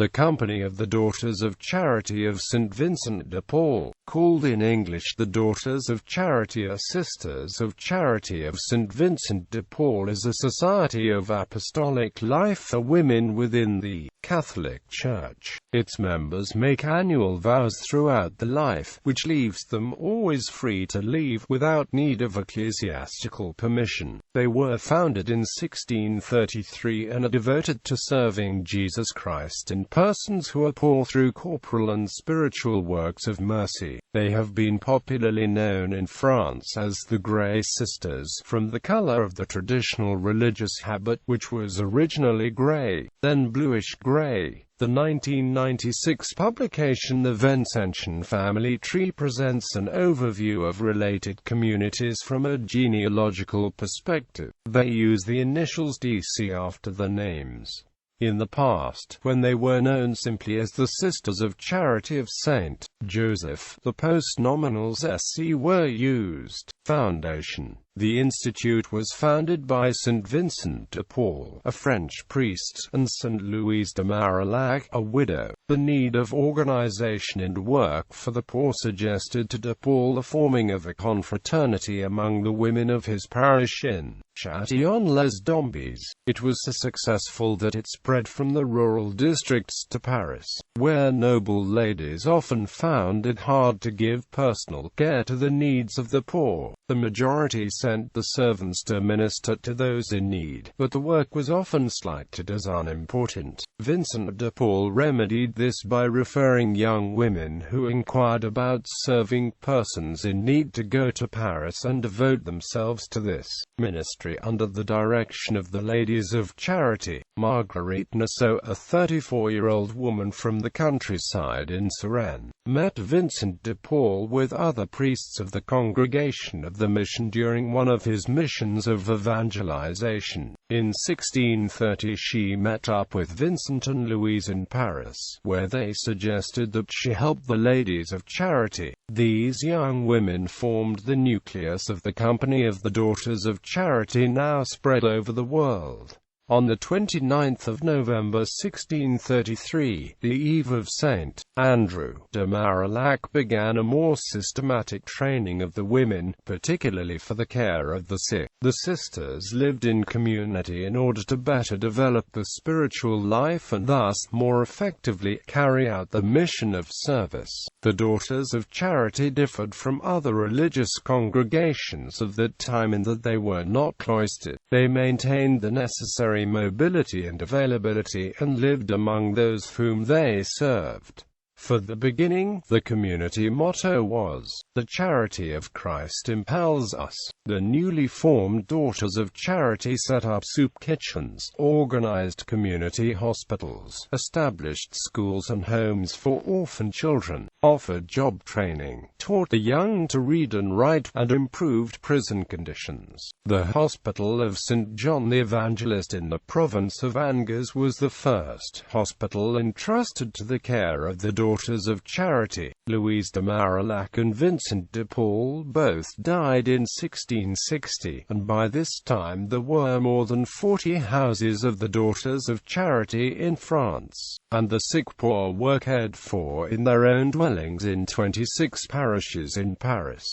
the Company of the Daughters of Charity of St. Vincent de Paul, called in English the Daughters of Charity or Sisters of Charity of St. Vincent de Paul, is a Society of Apostolic Life for women within the Catholic Church. Its members make annual vows throughout the life, which leaves them always free to leave without need of ecclesiastical permission. They were founded in 1633 and are devoted to serving Jesus Christ in persons who are poor through corporal and spiritual works of mercy. They have been popularly known in France as the Grey Sisters, from the color of the traditional religious habit, which was originally grey, then bluish grey. The 1996 publication The Vincentian Family Tree presents an overview of related communities from a genealogical perspective. They use the initials DC after the names. In the past, when they were known simply as the Sisters of Charity of Saint Joseph, the postnominals SC were used. Foundation. The institute was founded by St. Vincent de Paul, a French priest, and St. Louise de Marillac, a widow. The need of organization and work for the poor suggested to de Paul the forming of a confraternity among the women of his parish in Châtillon-les-Dombes. It was so successful that it spread from the rural districts to Paris, where noble ladies often found it hard to give personal care to the needs of the poor. The majority sent the servants to minister to those in need, but the work was often slighted as unimportant. Vincent de Paul remedied this by referring young women who inquired about serving persons in need to go to Paris and devote themselves to this ministry under the direction of the Ladies of Charity. Marguerite Nao, a 34-year-old woman from the countryside in Suresnes, met Vincent de Paul with other priests of the Congregation of the Mission during one of his missions of evangelization. In 1630 she met up with Vincent and Louise in Paris, where they suggested that she help the Ladies of Charity. These young women formed the nucleus of the Company of the Daughters of Charity, now spread over the world. On the 29th of November 1633, the eve of St. Andrew de Marillac, began a more systematic training of the women, particularly for the care of the sick. The sisters lived in community in order to better develop the spiritual life and thus more effectively carry out the mission of service. The Daughters of Charity differed from other religious congregations of that time in that they were not cloistered. They maintained the necessary mobility and availability, and lived among those whom they served. For the beginning, the community motto was, "The charity of Christ impels us." The newly formed Daughters of Charity set up soup kitchens, organized community hospitals, established schools and homes for orphan children, offered job training, taught the young to read and write, and improved prison conditions. The Hospital of St. John the Evangelist in the province of Angers was the first hospital entrusted to the care of the Daughters of Charity. Louise de Marillac and Vincent de Paul both died in 1660, and by this time there were more than 40 houses of the Daughters of Charity in France, and the sick poor were cared for in their own dwellings in 26 parishes in Paris.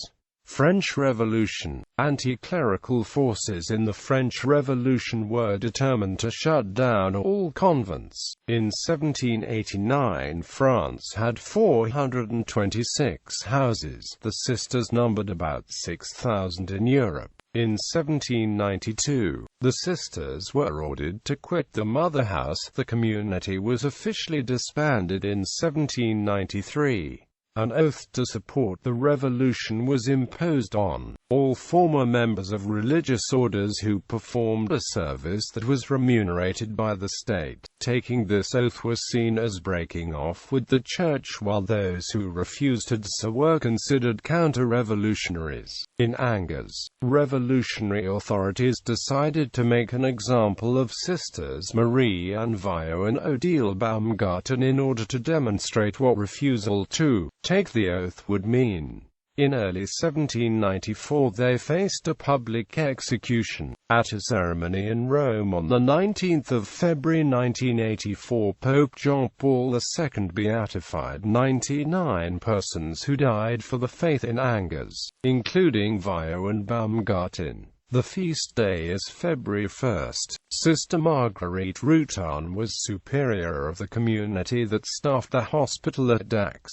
French Revolution. Anti-clerical forces in the French Revolution were determined to shut down all convents. In 1789 France had 426 houses. The sisters numbered about 6,000 in Europe. In 1792, the sisters were ordered to quit the mother house. The community was officially disbanded in 1793. An oath to support the revolution was imposed on all former members of religious orders who performed a service that was remunerated by the state. Taking this oath was seen as breaking off with the Church, while those who refused to do so were considered counter-revolutionaries. In Angers, revolutionary authorities decided to make an example of Sisters Marie and Vio and Odile Baumgarten in order to demonstrate what refusal to take the oath would mean. In early 1794 they faced a public execution. At a ceremony in Rome on 19 February 1984, Pope John Paul II beatified 99 persons who died for the faith in Angers, including Vio and Baumgarten. The feast day is February 1. Sister Marguerite Nao was superior of the community that staffed the hospital at Dax.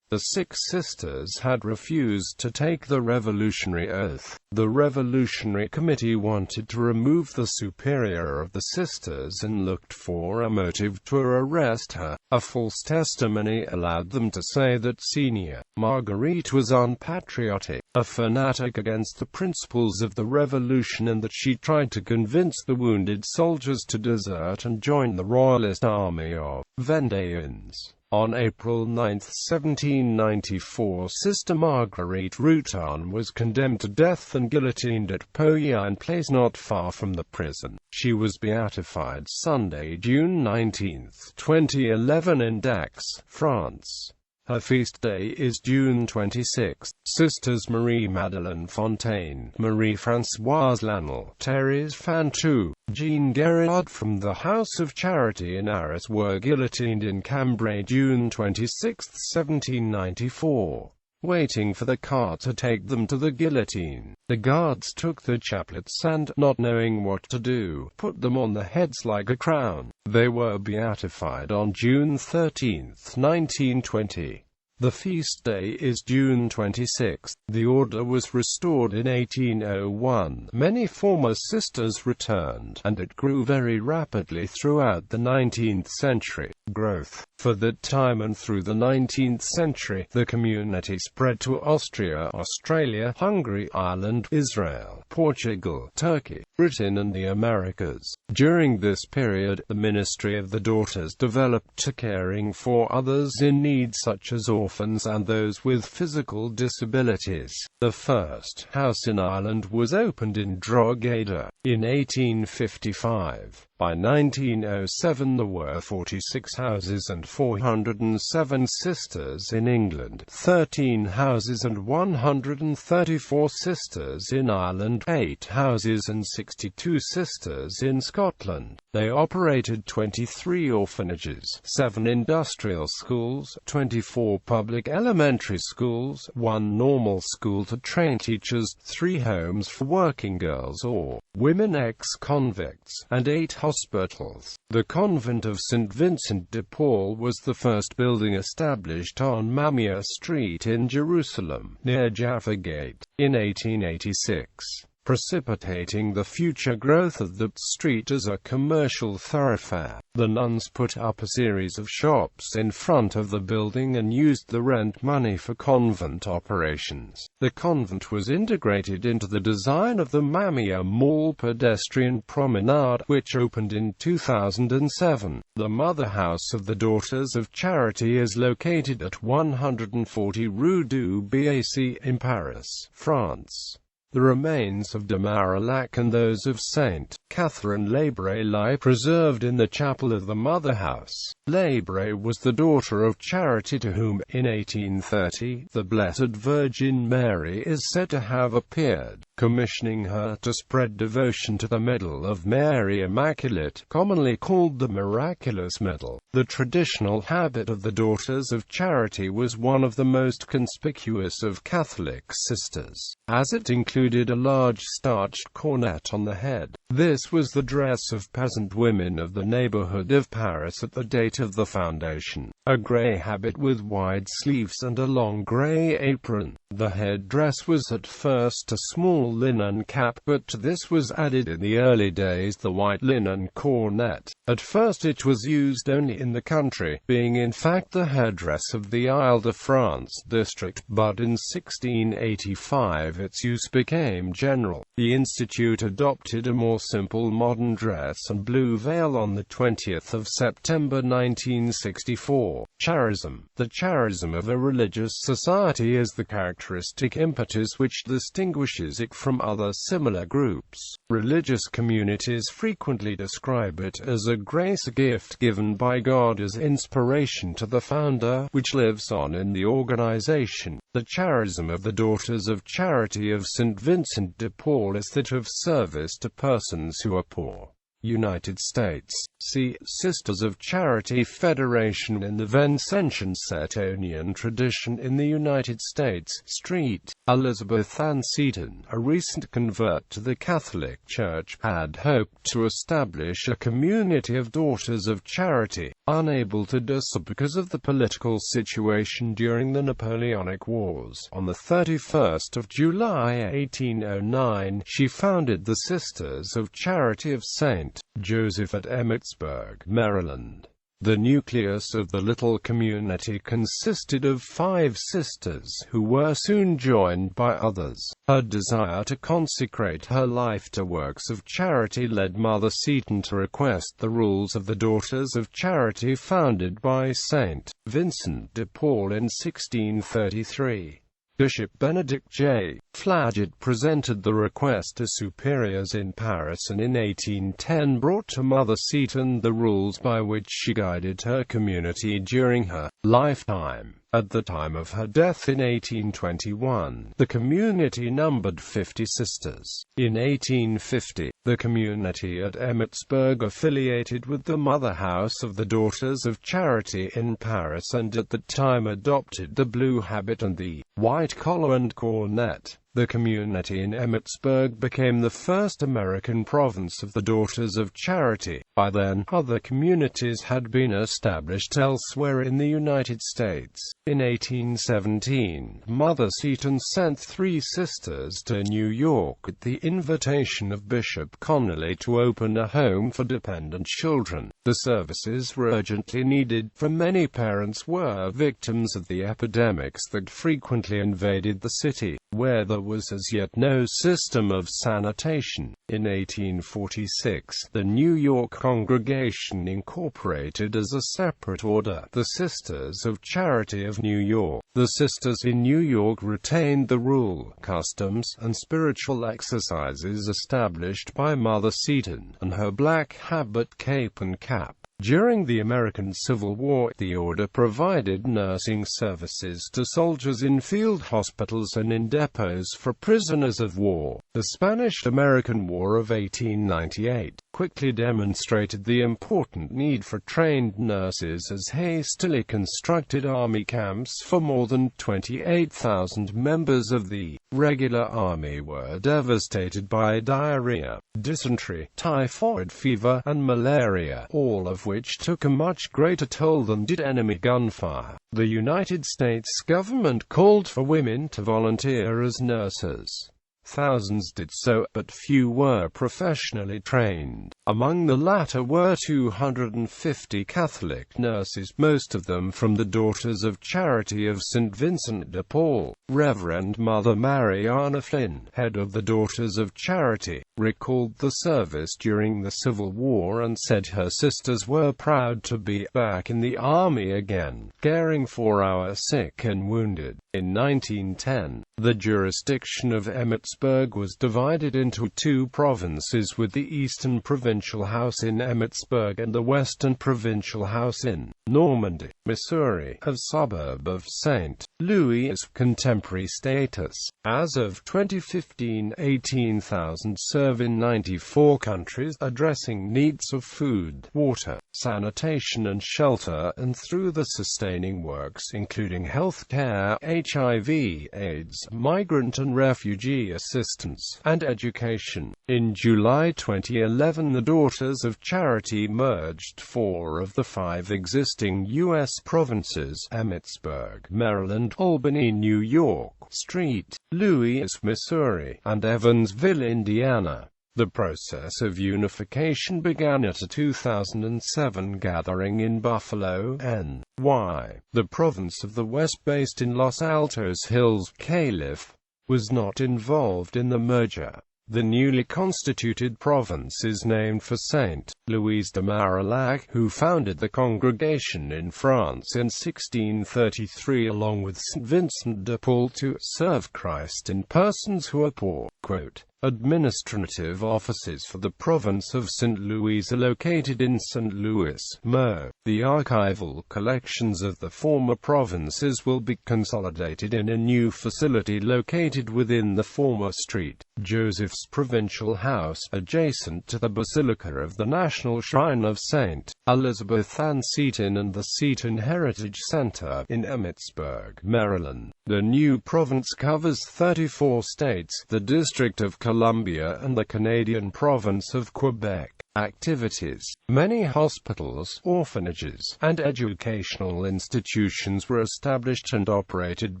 The 6 sisters had refused to take the revolutionary oath. The Revolutionary Committee wanted to remove the superior of the sisters and looked for a motive to arrest her. A false testimony allowed them to say that Senior Marguerite was unpatriotic, a fanatic against the principles of the revolution, and that she tried to convince the wounded soldiers to desert and join the royalist army of Vendéans. On April 9, 1794, Sister Marguerite Nao was condemned to death and guillotined at Poyen Place not far from the prison. She was beatified Sunday, June 19, 2011 in Dax, France. Her feast day is June 26. Sisters Marie-Madeleine Fontaine, Marie-Françoise Lanel, Thérèse Fantou, Jean Guérard from the House of Charity in Arras were guillotined in Cambrai June 26, 1794. Waiting for the cart to take them to the guillotine, the guards took the chaplets and, not knowing what to do, put them on the heads like a crown. They were beatified on June 13, 1920. The feast day is June 26. The order was restored in 1801. Many former sisters returned, and it grew very rapidly throughout the 19th century. Growth. For that time and through the 19th century, the community spread to Austria, Australia, Hungary, Ireland, Israel, Portugal, Turkey, Britain and the Americas. During this period, the ministry of the Daughters developed to caring for others in need such as orphans and those with physical disabilities. The first house in Ireland was opened in Drogheda in 1855. By 1907 there were 46 houses and 407 sisters in England, 13 houses and 134 sisters in Ireland, 8 houses and 62 sisters in Scotland. They operated 23 orphanages, 7 industrial schools, 24 public elementary schools, 1 normal school to train teachers, 3 homes for working girls or women ex-convicts, and 8 hospitals. The Convent of St. Vincent de Paul was the first building established on Mamiya Street in Jerusalem, near Jaffa Gate, in 1886, precipitating the future growth of the street as a commercial thoroughfare. The nuns put up a series of shops in front of the building and used the rent money for convent operations. The convent was integrated into the design of the Mamiya Mall pedestrian promenade, which opened in 2007. The mother house of the Daughters of Charity is located at 140 Rue du Bac in Paris, France. The remains of de Marillac and those of Saint Catherine Labre lie preserved in the chapel of the Mother House. Labre was the daughter of Charity to whom, in 1830, the Blessed Virgin Mary is said to have appeared, commissioning her to spread devotion to the Medal of Mary Immaculate, commonly called the Miraculous Medal. The traditional habit of the Daughters of Charity was one of the most conspicuous of Catholic sisters, as it included a large starched cornet on the head. This was the dress of peasant women of the neighborhood of Paris at the date of the foundation. A grey habit with wide sleeves and a long grey apron. The headdress was at first a small linen cap, but to this was added in the early days the white linen cornet. At first it was used only in the country, being in fact the headdress of the Île-de-France district, but in 1685 its use became general. The Institute adopted a more simple modern dress and blue veil on the 20th of September 1964. 4. Charism. The charism of a religious society is the characteristic impetus which distinguishes it from other similar groups. Religious communities frequently describe it as a grace gift given by God as inspiration to the founder, which lives on in the organization. The charism of the Daughters of Charity of St. Vincent de Paul is that of service to persons who are poor. United States. See Sisters of Charity Federation in the Vincentian Setonian tradition in the United States. Street. Elizabeth Ann Seton, a recent convert to the Catholic Church, had hoped to establish a community of Daughters of Charity, unable to do so because of the political situation during the Napoleonic Wars. On the 31st of July 1809, she founded the Sisters of Charity of St. Joseph at Emmitsburg, Maryland. The nucleus of the little community consisted of 5 sisters who were soon joined by others. Her desire to consecrate her life to works of charity led Mother Seton to request the rules of the Daughters of Charity founded by St. Vincent de Paul in 1633. Bishop Benedict J. Flaget presented the request to superiors in Paris and in 1810 brought to Mother Seton the rules by which she guided her community during her lifetime. At the time of her death in 1821, the community numbered 50 sisters. In 1850, the community at Emmitsburg affiliated with the Mother House of the Daughters of Charity in Paris and at that time adopted the blue habit and the white collar and cornet. The community in Emmitsburg became the first American province of the Daughters of Charity. By then, other communities had been established elsewhere in the United States. In 1817, Mother Seton sent 3 sisters to New York at the invitation of Bishop Connolly to open a home for dependent children. The services were urgently needed, for many parents were victims of the epidemics that frequently invaded the city, where there was as yet no system of sanitation. In 1846, the New York congregation incorporated as a separate order the Sisters of Charity of New York. The sisters in New York retained the rule, customs, and spiritual exercises established by Mother Seton, and her black habit, cape and cap. During the American Civil War, the order provided nursing services to soldiers in field hospitals and in depots for prisoners of war. The Spanish-American War of 1898 quickly demonstrated the important need for trained nurses as hastily constructed army camps for more than 28,000 members of the regular army were devastated by diarrhea, dysentery, typhoid fever, and malaria, all of which took a much greater toll than did enemy gunfire. The United States government called for women to volunteer as nurses. Thousands did so, but few were professionally trained. Among the latter were 250 Catholic nurses, most of them from the Daughters of Charity of St. Vincent de Paul. Reverend Mother Mariana Flynn, head of the Daughters of Charity, recalled the service during the Civil War and said her sisters were proud to be back in the army again, caring for our sick and wounded. In 1910, the jurisdiction of Emmitsburg was divided into 2 provinces, with the Eastern Provincial House in Emmitsburg and the Western Provincial House in Normandy, Missouri, a suburb of St. Louis. Contemporary status. As of 2015, 18,000 serve in 94 countries, addressing needs of food, water, sanitation and shelter, and through the sustaining works including health care, HIV, AIDS, migrant and refugee assistance, and education. In July 2011, the Daughters of Charity merged 4 of the 5 existing U.S. provinces: Emmitsburg, Maryland, Albany, New York, St. Louis, Missouri, and Evansville, Indiana. The process of unification began at a 2007 gathering in Buffalo, NY. The province of the West, based in Los Altos Hills, Calif., was not involved in the merger. The newly constituted province is named for Saint Louise de Marillac, who founded the congregation in France in 1633 along with St. Vincent de Paul to serve Christ in persons who are poor. Quote, administrative offices for the province of St. Louis are located in St. Louis, Mo. The archival collections of the former provinces will be consolidated in a new facility located within the former St. Joseph's Provincial House, adjacent to the Basilica of the National Shrine of St. Elizabeth Ann Seton and the Seton Heritage Center in Emmitsburg, Maryland. The new province covers 34 states, the District of Columbia and the Canadian province of Quebec. Activities. Many hospitals, orphanages, and educational institutions were established and operated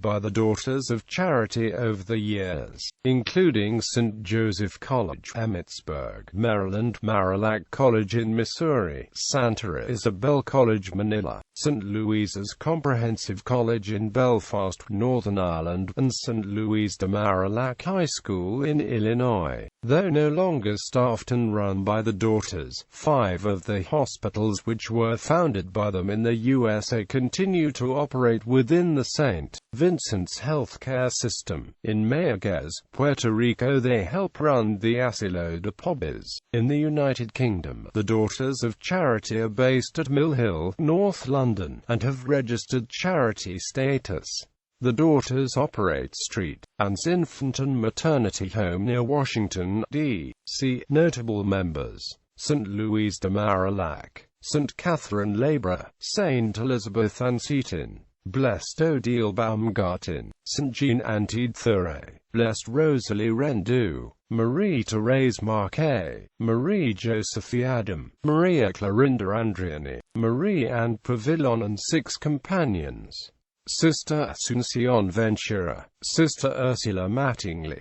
by the Daughters of Charity over the years, including St. Joseph College, Emmitsburg, Maryland, Marillac College in Missouri, Santa Isabel College, Manila, St. Louise's Comprehensive College in Belfast, Northern Ireland, and St. Louise de Marillac High School in Illinois. Though no longer staffed and run by the Daughters, 5 of the hospitals which were founded by them in the USA continue to operate within the St. Vincent's healthcare system. In Mayagüez, Puerto Rico, they help run the Asilo de Pobres. In the United Kingdom, the Daughters of Charity are based at Mill Hill, North London, and have registered charity status. The Daughters operate St. Anne's Infant and Maternity Home near Washington, D.C. Notable members: St. Louise de Marillac, St. Catherine Labra, St. Elizabeth Ann Seton, Blessed Odile Baumgarten, St. Jean Antide-Thuray, Blessed Rosalie Rendu, Marie-Thérèse Marquet, Marie-Josephie Adam, Maria Clarinda Andriani, Marie-Anne Pavillon and 6 companions: Sister Asuncion Ventura, Sister Ursula Mattingly,